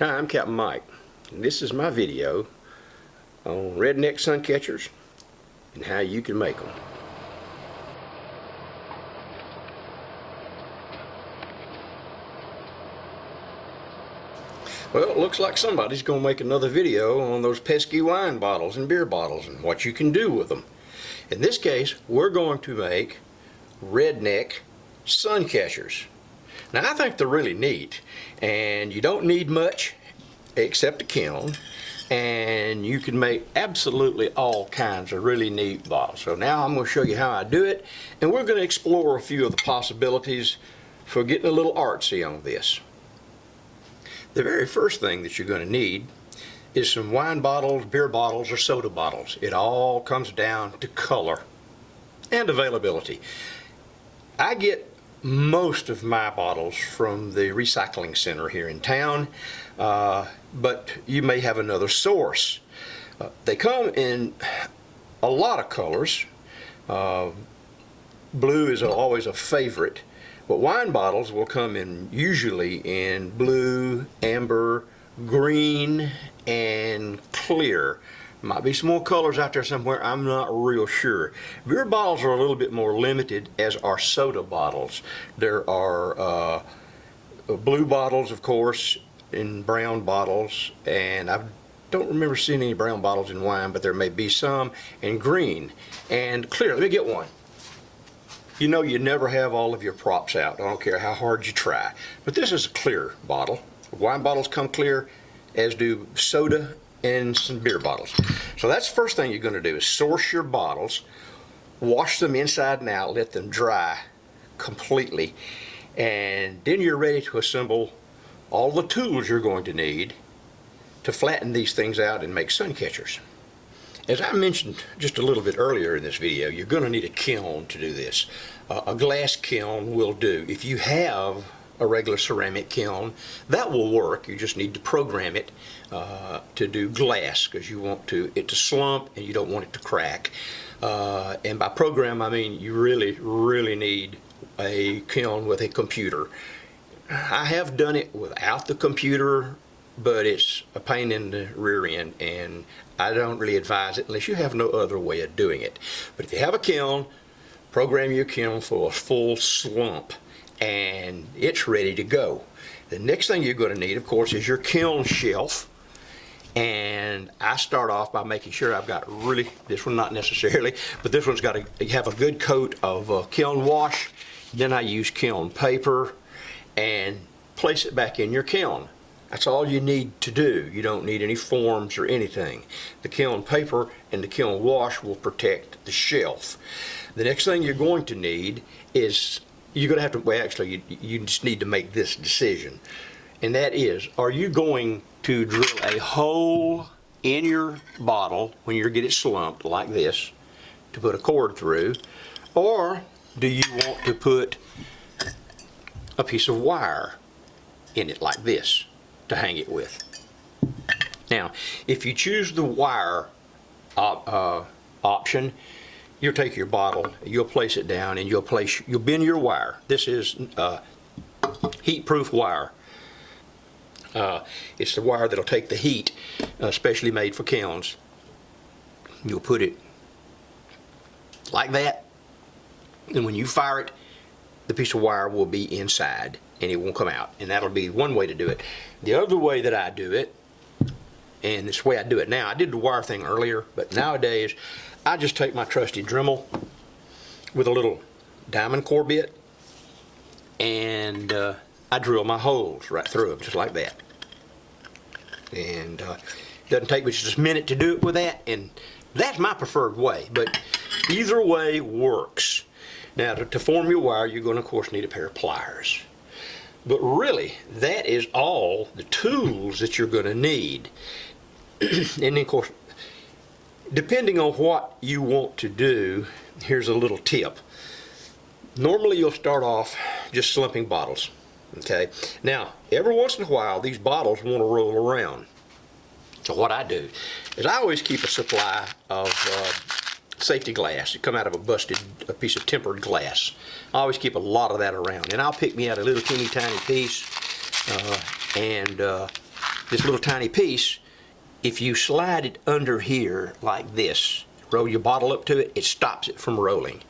Hi, I'm Captain Mike, and this is my video on Redneck Suncatchers and how you can make them. Well, it looks like somebody's going to make another video on those pesky wine bottles and beer bottles and what you can do with them. In this case, we're going to make Redneck Suncatchers. Now, I think they're really neat, and you don't need much except a kiln, and you can make absolutely all kinds of really neat bottles. So now I'm going to show you how I do it, and we're going to explore a few of the possibilities for getting a little artsy on this. The very first thing that you're going to need is some wine bottles, beer bottles, or soda bottles. It all comes down to color and availability. I get most of my bottles from the recycling center here in town, but you may have another source. They come in a lot of colors. Blue is always a favorite, but wine bottles will come in usually in blue, amber, green, and clear. Might be some more colors out there somewhere, I'm not real sure. Beer bottles are a little bit more limited, as are soda bottles. There are blue bottles, of course, and brown bottles, and I don't remember seeing any brown bottles in wine, but there may be some, and green and clear. Let me get one. You know, you never have all of your props out. I don't care how hard you try. But this is a clear bottle. Wine bottles come clear, as do soda and some beer bottles. So that's the first thing you're going to do, is source your bottles, wash them inside and out, let them dry completely, and then you're ready to assemble all the tools you're going to need to flatten these things out and make sun catchers. As I mentioned just a little bit earlier in this video, you're going to need a kiln to do this. A glass kiln will do. If you have a regular ceramic kiln, that will work. You just need to program it to do glass, because you want it to slump and you don't want it to crack. And by program, I mean you really need a kiln with a computer. I have done it without the computer, but it's a pain in the rear end, and I don't really advise it unless you have no other way of doing it. But if you have a kiln, program your kiln for a full slump, and it's ready to go. The next thing you're going to need, of course, is your kiln shelf. And I start off by making sure I've got this one not necessarily, but this one's got to have a good coat of kiln wash. Then I use kiln paper and place it back in your kiln. That's all you need to do. You don't need any forms or anything. The kiln paper and the kiln wash will protect the shelf. The next thing you're going to need is, you're going to have to, well, actually, you just need to make this decision. And that is, are you going to drill a hole in your bottle when you get it slumped like this to put a cord through, or do you want to put a piece of wire in it like this to hang it with? Now, if you choose the wire option, you'll take your bottle, you'll place it down, and you'll bend your wire. This is heat-proof wire. It's the wire that'll take the heat, specially made for kilns. You'll put it like that, and when you fire it, the piece of wire will be inside and it won't come out. And that'll be one way to do it. The other way that I do it, and this way I do it now, I did the wire thing earlier, but nowadays I just take my trusty Dremel with a little diamond core bit, and I drill my holes right through them just like that. And it doesn't take me just a minute to do it with that, and that's my preferred way, but either way works. Now, to form your wire, you're going to, of course, need a pair of pliers. But really, that is all the tools that you're going to need. And then, of course, depending on what you want to do, here's a little tip. Normally, you'll start off just slumping bottles. Okay. Now, every once in a while, these bottles want to roll around. So what I do is I always keep a supply of safety glass. It come out of a piece of tempered glass. I always keep a lot of that around, and I'll pick me out a little teeny tiny piece and this little tiny piece, if you slide it under here like this, roll your bottle up to it, it stops it from rolling.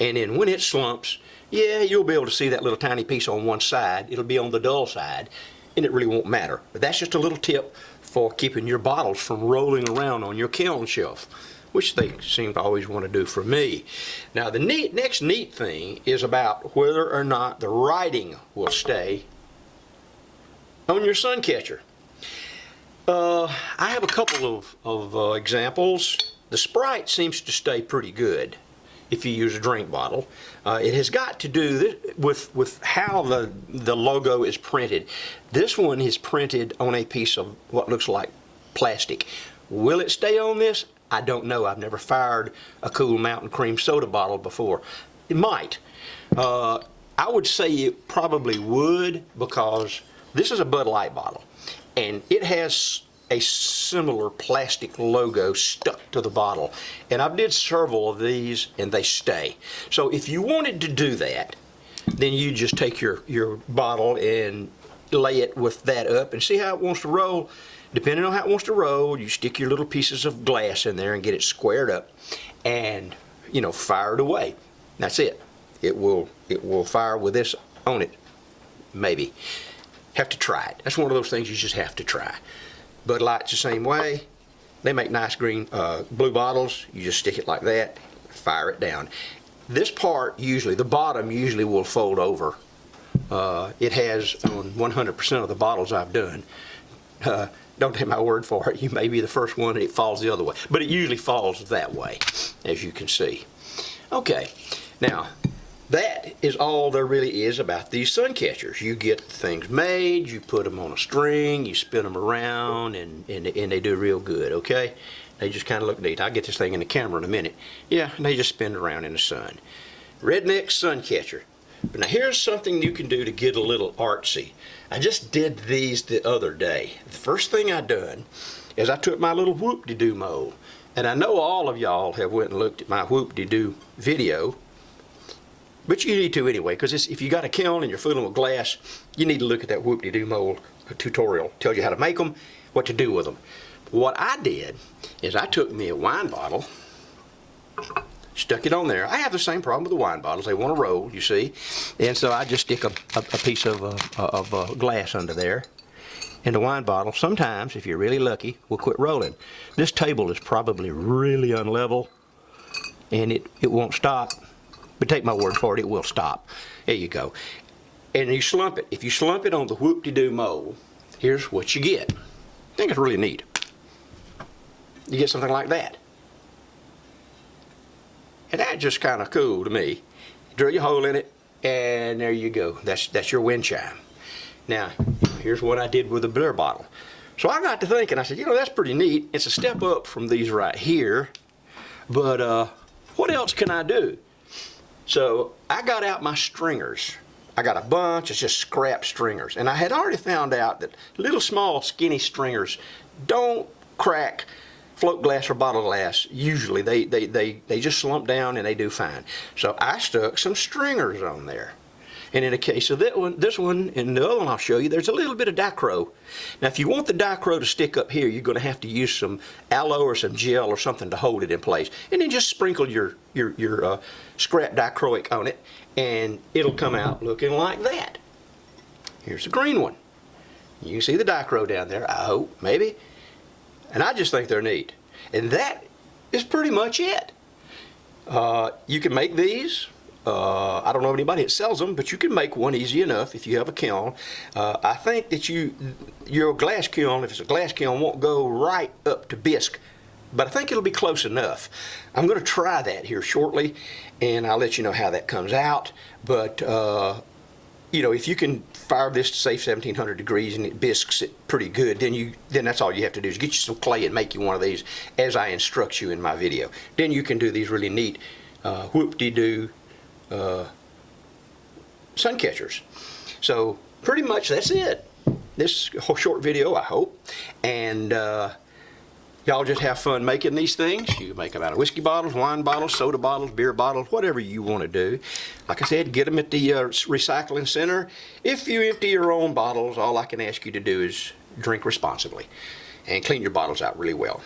And then when it slumps, yeah, you'll be able to see that little tiny piece on one side. It'll be on the dull side, and it really won't matter. But that's just a little tip for keeping your bottles from rolling around on your kiln shelf, which they seem to always want to do for me. Now, the next neat thing is about whether or not the writing will stay on your Suncatcher. I have a couple of examples. The Sprite seems to stay pretty good if you use a drink bottle. It has got to do with how the logo is printed. This one is printed on a piece of what looks like plastic. Will it stay on this? I don't know. I've never fired a Cool Mountain Cream soda bottle before. It might. I would say it probably would, because this is a Bud Light bottle, and it has a similar plastic logo stuck to the bottle. And I've did several of these, and they stay. So if you wanted to do that, then you just take your bottle and lay it with that up and see how it wants to roll. Depending on how it wants to roll, you stick your little pieces of glass in there and get it squared up, and fire it away. That's it. It will fire with this on it. Maybe. Have to try it. That's one of those things you just have to try. Bud Light's the same way. They make nice green blue bottles. You just stick it like that, fire it down. This part usually, the bottom usually will fold over. It has on 100% of the bottles I've done. Don't take my word for it. You may be the first one and it falls the other way. But it usually falls that way, as you can see. Okay, now that is all there really is about these Suncatchers. You get things made, you put them on a string, you spin them around, and they do real good, okay? They just kind of look neat. I'll get this thing in the camera in a minute. Yeah, and they just spin around in the sun. Redneck Suncatcher. But now here's something you can do to get a little artsy. I just did these the other day. The first thing I done is I took my little whoop-de-doo mold. And I know all of y'all have went and looked at my whoop-de-doo video. But you need to anyway, because if you got a kiln and you're fooling with glass, you need to look at that whoop-de-doo mold tutorial. It tells you how to make them, what to do with them. What I did is I took me a wine bottle, stuck it on there. I have the same problem with the wine bottles. They want to roll, you see. And so I just stick a piece of glass under there. And the wine bottle, sometimes, if you're really lucky, will quit rolling. This table is probably really unlevel, and it won't stop. But take my word for it, it will stop. There you go. And you slump it. If you slump it on the whoop-de-doo mold, here's what you get. I think it's really neat. You get something like that. And that's just kind of cool to me. Drill your hole in it, and there you go. That's your wind chime. Now, here's what I did with the beer bottle. So I got to thinking, I said, that's pretty neat. It's a step up from these right here, but what else can I do? So I got out my stringers. I got a bunch of just scrap stringers, and I had already found out that little small skinny stringers don't crack float glass or bottle glass. Usually they just slump down and they do fine. So I stuck some stringers on there. And in the case of this one and the other one I'll show you, there's a little bit of dicro. Now if you want the dicro to stick up here, you're going to have to use some aloe or some gel or something to hold it in place. And then just sprinkle your scrap dichroic on it, and it'll come out looking like that. Here's the green one. You can see the dicro down there, I hope, maybe. And I just think they're neat. And that is pretty much it. You can make these. I don't know anybody that sells them, but you can make one easy enough if you have a kiln. I think that your glass kiln, if it's a glass kiln, won't go right up to bisque, but I think it'll be close enough. I'm going to try that here shortly, and I'll let you know how that comes out. But if you can fire this to say 1700 degrees and it bisques it pretty good, then that's all you have to do is get you some clay and make you one of these as I instruct you in my video. Then you can do these really neat whoop-de-doo Suncatchers. So pretty much that's it. This whole short video, I hope. And y'all just have fun making these things. You can make them out of whiskey bottles, wine bottles, soda bottles, beer bottles, whatever you want to do. Like I said, get them at the recycling center. If you empty your own bottles, all I can ask you to do is drink responsibly, and clean your bottles out really well.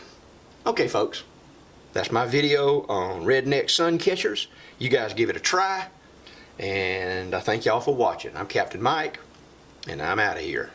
Okay, folks, that's my video on Redneck Suncatchers. You guys give it a try, and I thank y'all for watching. I'm Captain Mike, and I'm out of here.